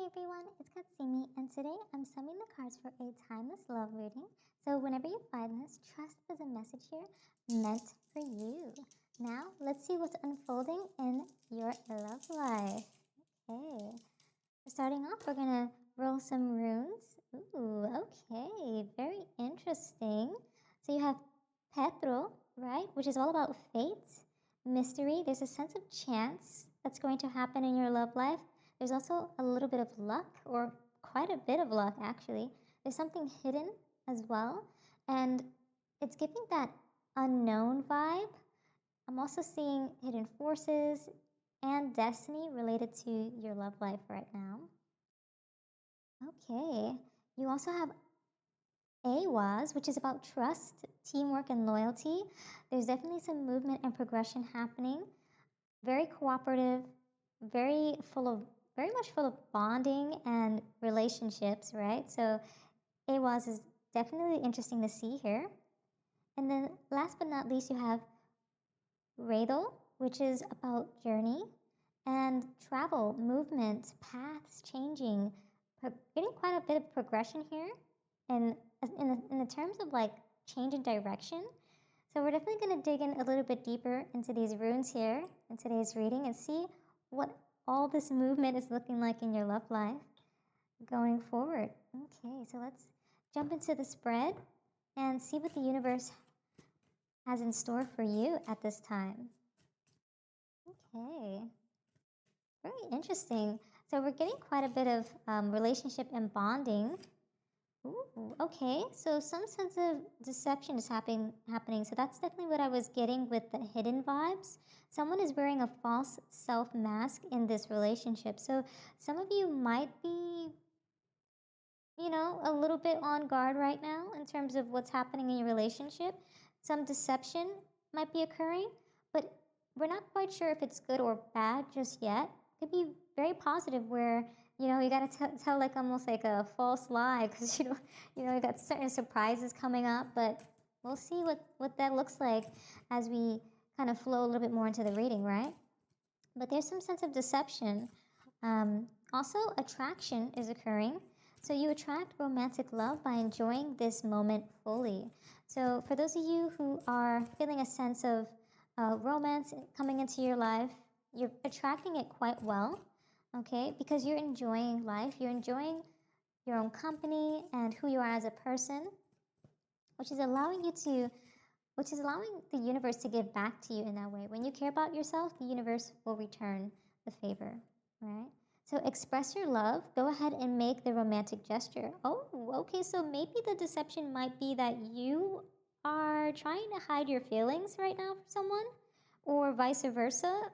Hey everyone, it's Katsumi, and today I'm summoning the cards for a timeless love reading. So whenever you find this, trust there's a message here meant for you. Now, let's see what's unfolding in your love life. Okay, starting off, we're gonna roll some runes. Ooh, okay, very interesting. So you have Petro, right, which is all about fate, mystery. There's a sense of chance that's going to happen in your love life. There's also a little bit of luck, or quite a bit of luck actually. There's something hidden as well, and it's giving that unknown vibe. I'm also seeing hidden forces and destiny related to your love life right now. Okay, you also have AWAS, which is about trust, teamwork, and loyalty. There's definitely some movement and progression happening. Very cooperative, very much full of bonding and relationships, right? So AWAS is definitely interesting to see here. And then last but not least, you have Radel, which is about journey and travel, movement, paths changing, getting quite a bit of progression here, and in the terms of like change in direction. So we're definitely going to dig in a little bit deeper into these runes here in today's reading and see what all this movement is looking like in your love life going forward. Okay, so let's jump into the spread and see what the universe has in store for you at this time. Okay, very interesting. So we're getting quite a bit of relationship and bonding. Ooh, okay, so some sense of deception is happening. So that's definitely what I was getting with the hidden vibes. Someone is wearing a false self mask in this relationship. So some of you might be, a little bit on guard right now in terms of what's happening in your relationship. Some deception might be occurring, but we're not quite sure if it's good or bad just yet. It could be very positive where you got to tell like almost like a false lie because you got certain surprises coming up, but we'll see what that looks like as we kind of flow a little bit more into the reading, right? But there's some sense of deception. Also, attraction is occurring. So you attract romantic love by enjoying this moment fully. So for those of you who are feeling a sense of romance coming into your life, you're attracting it quite well, okay? Because you're enjoying life, you're enjoying your own company and who you are as a person, which is allowing the universe to give back to you in that way. When you care about yourself, the universe will return the favor, right? So express your love. Go ahead and make the romantic gesture. Oh, okay, so maybe the deception might be that you are trying to hide your feelings right now for someone, or vice versa.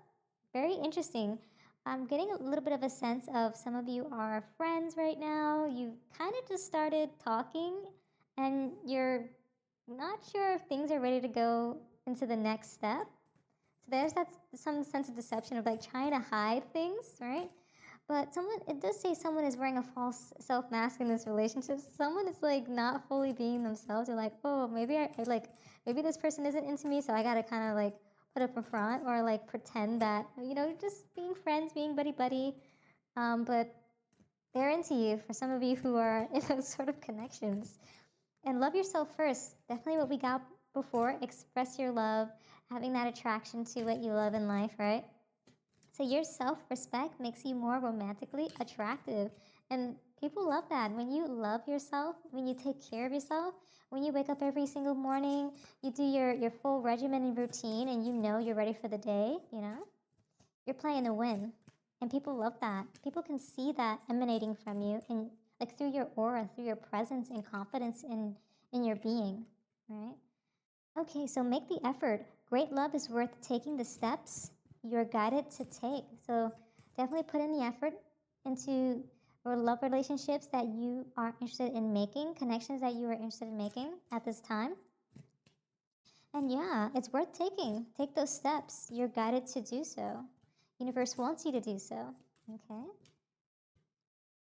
Very interesting. I'm getting a little bit of a sense of some of you are friends right now. You kind of just started talking and you're not sure if things are ready to go into the next step. So there's some sense of deception of like trying to hide things, right? But it does say someone is wearing a false self mask in this relationship. Someone is like not fully being themselves. They're like, oh, maybe this person isn't into me, so I gotta kind of like put up a front or like pretend that, just being friends, being buddy buddy. But they're into you for some of you who are in those sort of connections. And love yourself first. Definitely what we got before. Express your love, having that attraction to what you love in life, right? So your self-respect makes you more romantically attractive. And people love that. When you love yourself, when you take care of yourself, when you wake up every single morning, you do your full regimen and routine, and you're ready for the day, you're playing to win. And people love that. People can see that emanating from you and like through your aura, through your presence and confidence in your being, right? Okay, so make the effort. Great love is worth taking the steps you're guided to take. So definitely put in the effort into love relationships that you are interested in making, connections that you are interested in making at this time. And yeah, it's worth taking. Take those steps. You're guided to do so. Universe wants you to do so. Okay.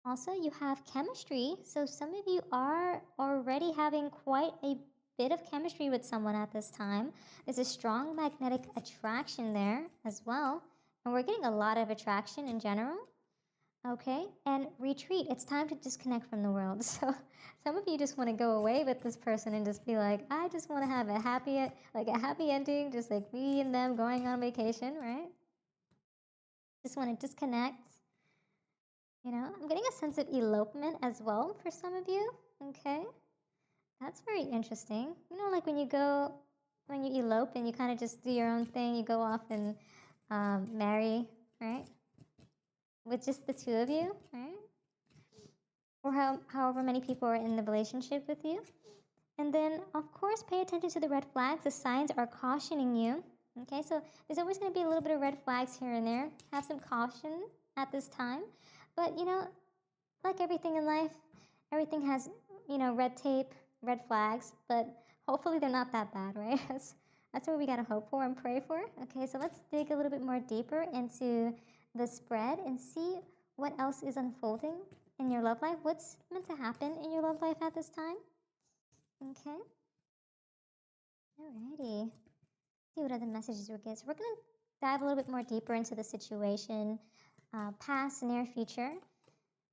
Also, you have chemistry. So some of you are already having quite a bit of chemistry with someone at this time. There's a strong magnetic attraction there as well. And we're getting a lot of attraction in general. Okay, and retreat. It's time to disconnect from the world. So some of you just want to go away with this person and just be like, I just want to have a happy ending, just like me and them going on vacation, right? Just want to disconnect. You know, I'm getting a sense of elopement as well for some of you. Okay, that's very interesting. You know, like when you elope and you kind of just do your own thing, you go off and marry, right? With just the two of you, right? Or however many people are in the relationship with you. And then, of course, pay attention to the red flags. The signs are cautioning you. Okay, so there's always going to be a little bit of red flags here and there. Have some caution at this time. But, you know, like everything in life, everything has, you know, red tape, red flags, but hopefully they're not that bad, right? That's what we got to hope for and pray for. Okay, so let's dig a little bit more deeper into the spread and see what else is unfolding in your love life. What's meant to happen in your love life at this time? Okay. Alrighty. See what other messages we get. So we're going to dive a little bit more deeper into the situation, past, near, future,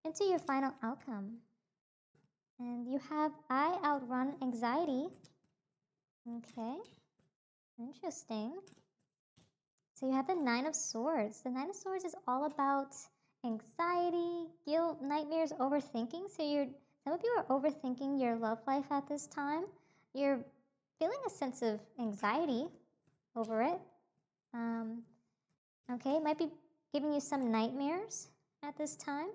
into your final outcome. And you have I outrun anxiety. Okay. Interesting. So you have the Nine of Swords. The Nine of Swords is all about anxiety, guilt, nightmares, overthinking. So some of you are overthinking your love life at this time. You're feeling a sense of anxiety over it. Okay, it might be giving you some nightmares at this time.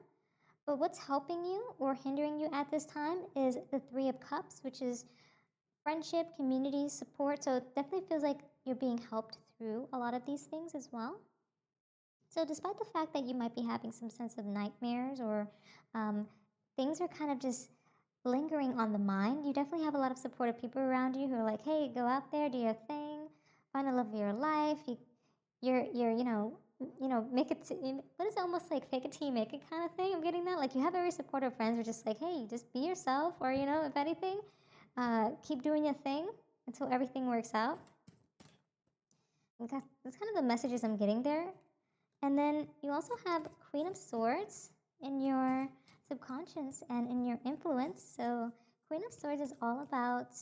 But what's helping you or hindering you at this time is the Three of Cups, which is friendship, community, support. So it definitely feels like you're being helped through a lot of these things as well. So despite the fact that you might be having some sense of nightmares or things are kind of just lingering on the mind, you definitely have a lot of supportive people around you who are like, hey, go out there, do your thing, find the love of your life. You're make it. What is it, almost like fake it till you make it kind of thing? I'm getting that. Like you have very supportive friends who are just like, hey, just be yourself, or if anything, keep doing your thing until everything works out. That's kind of the messages I'm getting there. And then you also have Queen of Swords in your subconscious and in your influence. So Queen of Swords is all about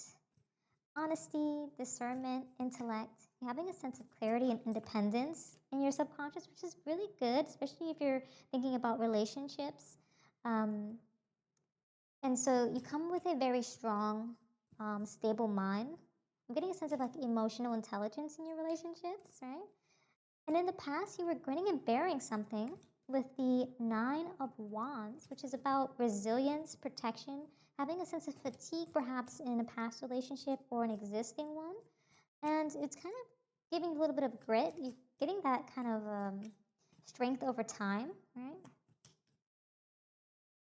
honesty, discernment, intellect, having a sense of clarity and independence in your subconscious, which is really good, especially if you're thinking about relationships. And so you come with a very strong, stable mind. I'm getting a sense of like emotional intelligence in your relationships, right? And in the past, you were grinning and bearing something with the Nine of Wands, which is about resilience, protection, having a sense of fatigue perhaps in a past relationship or an existing one. And it's kind of giving a little bit of grit. You're getting that kind of strength over time, right?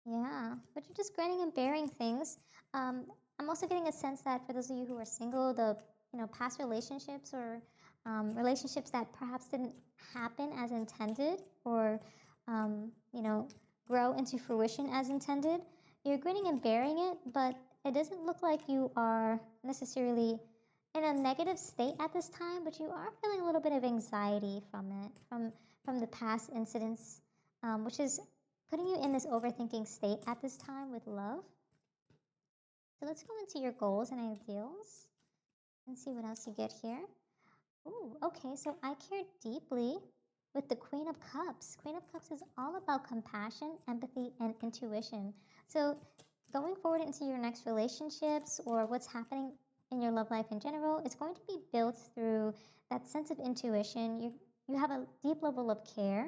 Yeah, but you're just grinning and bearing things. I'm also getting a sense that for those of you who are single, the past relationships or relationships that perhaps didn't happen as intended or grow into fruition as intended, you're grinning and bearing it, but it doesn't look like you are necessarily in a negative state at this time, but you are feeling a little bit of anxiety from it, from the past incidents, which is putting you in this overthinking state at this time with love. So let's go into your goals and ideals and see what else you get here. Ooh, okay, so I care deeply with the Queen of Cups. Queen of Cups is all about compassion, empathy, and intuition. So going forward into your next relationships or what's happening in your love life in general, it's going to be built through that sense of intuition. You have a deep level of care.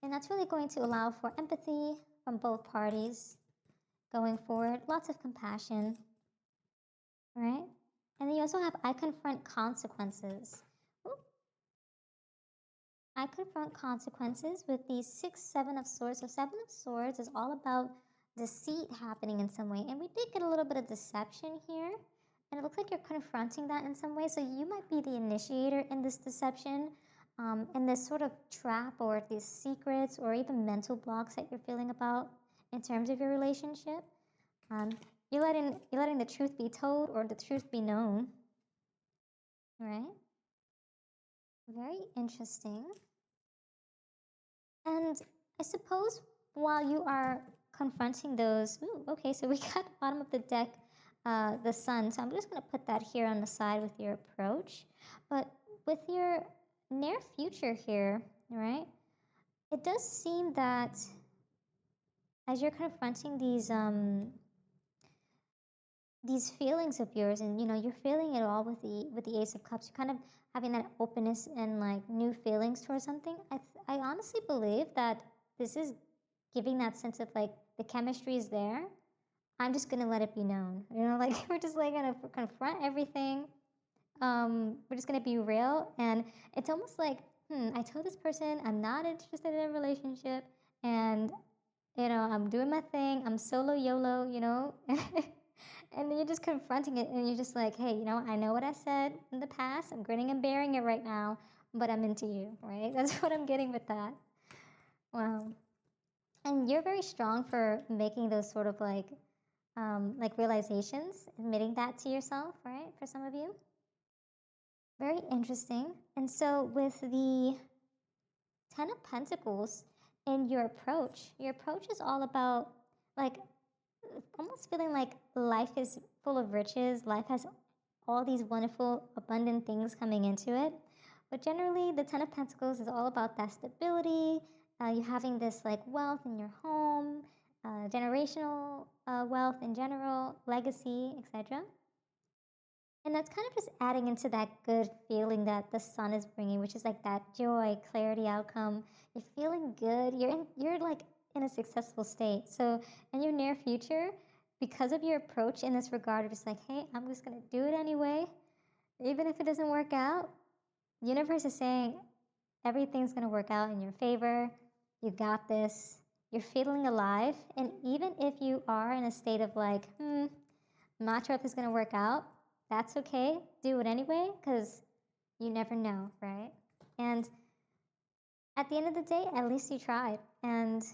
And that's really going to allow for empathy from both parties going forward, lots of compassion, right? And then you also have I confront consequences. Ooh. I confront consequences with the 6, 7 of Swords. So 7 of Swords is all about deceit happening in some way. And we did get a little bit of deception here. And it looks like you're confronting that in some way. So you might be the initiator in this deception, in this sort of trap or these secrets or even mental blocks that you're feeling about in terms of your relationship. You're letting the truth be told or the truth be known, right? Very interesting. And I suppose while you are confronting those, ooh, okay, so we got the bottom of the deck, the sun. So I'm just going to put that here on the side with your approach. But with your near future here, right, it does seem that as you're confronting these feelings of yours, and you're feeling it all with the Ace of Cups, you're kind of having that openness and like new feelings towards something. I honestly believe that this is giving that sense of like the chemistry is there. I'm just gonna let it be known, like we're just like gonna confront everything. We're just gonna be real, and it's almost like, I told this person I'm not interested in a relationship, and I'm doing my thing. I'm solo YOLO. And then you're just confronting it, and you're just like, hey, I know what I said in the past. I'm grinning and bearing it right now, but I'm into you, right? That's what I'm getting with that. Wow. And you're very strong for making those sort of like realizations, admitting that to yourself, right? For some of you. Very interesting. And so with the Ten of Pentacles in your approach is all about like almost feeling like life is full of riches. Life has all these wonderful, abundant things coming into it. But generally, the Ten of Pentacles is all about that stability, you having this like wealth in your home, generational wealth in general, legacy, etc. And that's kind of just adding into that good feeling that the sun is bringing, which is like that joy, clarity, outcome. You're feeling good. You're like in a successful state. So in your near future, because of your approach in this regard, you're just like, hey, I'm just gonna do it anyway, even if it doesn't work out. The universe is saying everything's gonna work out in your favor. You got this. You're feeling alive, and even if you are in a state of like, I'm not sure if it's gonna work out, that's okay. Do it anyway, because you never know, right? And at the end of the day, at least you tried. And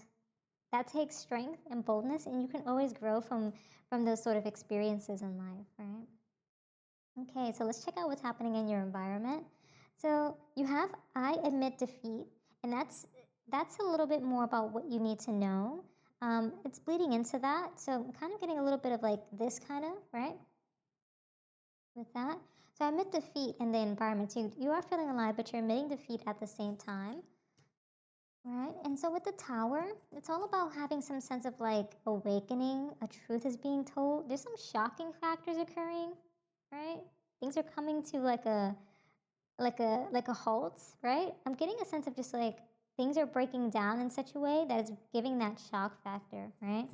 that takes strength and boldness, and you can always grow from those sort of experiences in life, right? Okay, so let's check out what's happening in your environment. So you have I admit defeat, and that's a little bit more about what you need to know. It's bleeding into that, so I'm kind of getting a little bit of like this kind of, right? With that. So I admit defeat in the environment. So you are feeling alive, but you're admitting defeat at the same time. Right? And so with the tower, it's all about having some sense of like awakening, a truth is being told. There's some shocking factors occurring, right? Things are coming to like a halt, right? I'm getting a sense of just like things are breaking down in such a way that it's giving that shock factor, right?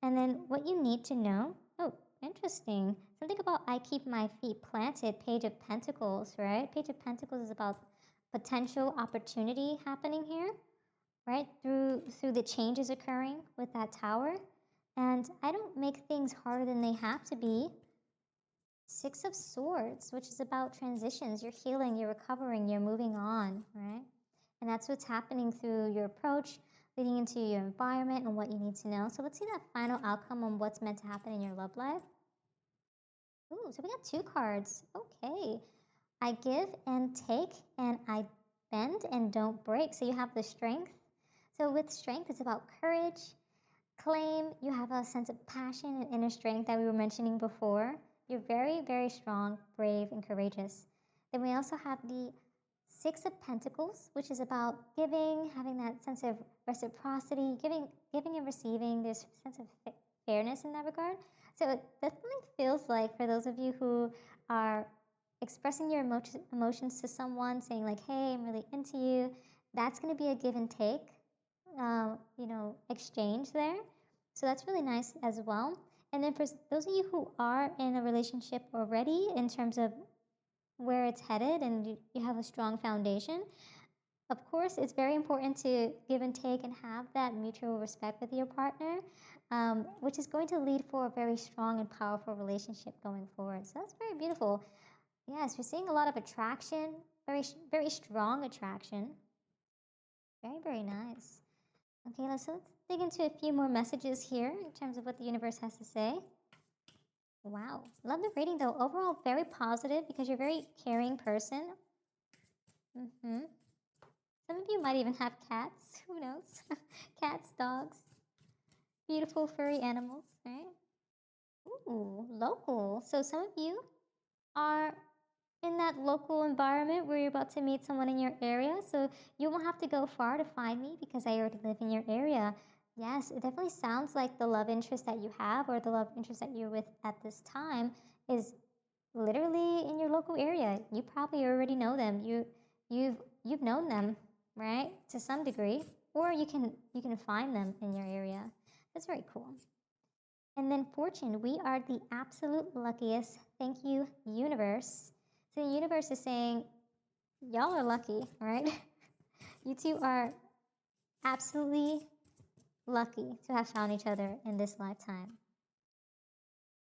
And then what you need to know, oh, interesting. Something about I keep my feet planted, Page of Pentacles, right? Page of Pentacles is about potential opportunity happening here, right? Through the changes occurring with that tower. And I don't make things harder than they have to be. Six of Swords, which is about transitions. You're healing, you're recovering, you're moving on, right? And that's what's happening through your approach, leading into your environment and what you need to know. So let's see that final outcome on what's meant to happen in your love life. Ooh, so we got two cards. Okay. I give and take, and I bend and don't break. So you have the strength. So with strength, it's about courage, claim. You have a sense of passion and inner strength that we were mentioning before. You're very, very strong, brave, and courageous. Then we also have the Six of Pentacles, which is about giving, having that sense of reciprocity, giving and receiving. There's a sense of fairness in that regard. So it definitely feels like for those of you who are expressing your emotions to someone, saying like, hey, I'm really into you, that's going to be a give and take, exchange there. So that's really nice as well. And then for those of you who are in a relationship already, in terms of where it's headed and you have a strong foundation, of course, it's very important to give and take and have that mutual respect with your partner, which is going to lead for a very strong and powerful relationship going forward. So that's very beautiful. Yes, we're seeing a lot of attraction, very, very strong attraction. Very, very nice. Okay, let's dig into a few more messages here in terms of what the universe has to say. Wow. Love the reading, though. Overall, very positive because you're a very caring person. Some of you might even have cats. Who knows? Cats, dogs, beautiful furry animals, right? Ooh, local. So some of you are in that local environment where you're about to meet someone in your area. So you won't have to go far to find me because I already live in your area. Yes, it definitely sounds like the love interest that you have or the love interest that you're with at this time is literally in your local area. You probably already know them. You've known them, right? To some degree. Or you can find them in your area. That's very cool. And then fortune, we are the absolute luckiest. Thank you, universe. So the universe is saying, y'all are lucky, right? You two are absolutely lucky to have found each other in this lifetime.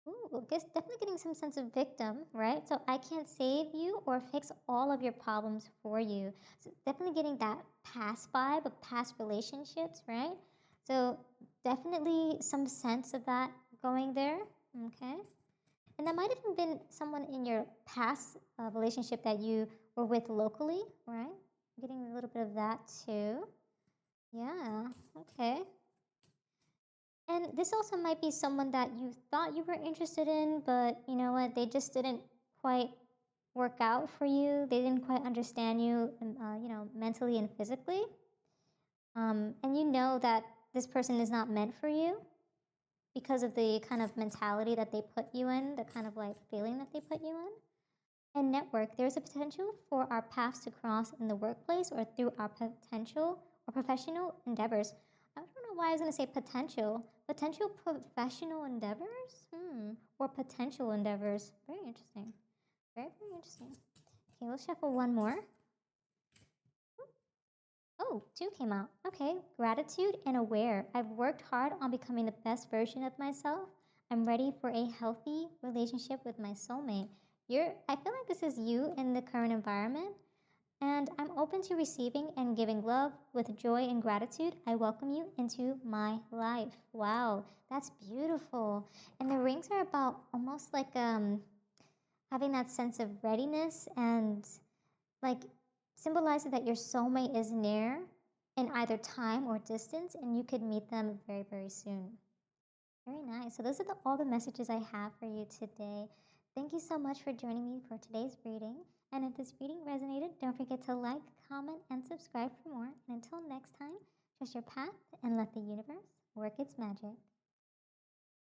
Ooh, guess definitely getting some sense of victim, right? So I can't save you or fix all of your problems for you. So definitely getting that past vibe of past relationships, right? So definitely some sense of that going there, okay? And that might have even been someone in your past relationship that you were with locally, right? Getting a little bit of that too. Yeah, okay. And this also might be someone that you thought you were interested in, but you know what? They just didn't quite work out for you. They didn't quite understand you, mentally and physically. And you know that this person is not meant for you because of the kind of mentality that they put you in, the kind of like feeling that they put you in. And network, there's a potential for our paths to cross in the workplace or through our potential or professional endeavors. I don't know why I was going to say potential. Potential professional endeavors? Or potential endeavors. Very interesting. Very, very interesting. Okay, we'll shuffle one more. Oh, two came out. Okay, gratitude and aware. I've worked hard on becoming the best version of myself. I'm ready for a healthy relationship with my soulmate. I feel like this is you in the current environment, and I'm open to receiving and giving love with joy and gratitude. I welcome you into my life. Wow, that's beautiful. And the rings are about almost like having that sense of readiness and like symbolizes that your soulmate is near in either time or distance, and you could meet them very, very soon. Very nice. So those are all the messages I have for you today. Thank you so much for joining me for today's reading. And if this reading resonated, don't forget to like, comment, and subscribe for more. And until next time, trust your path and let the universe work its magic.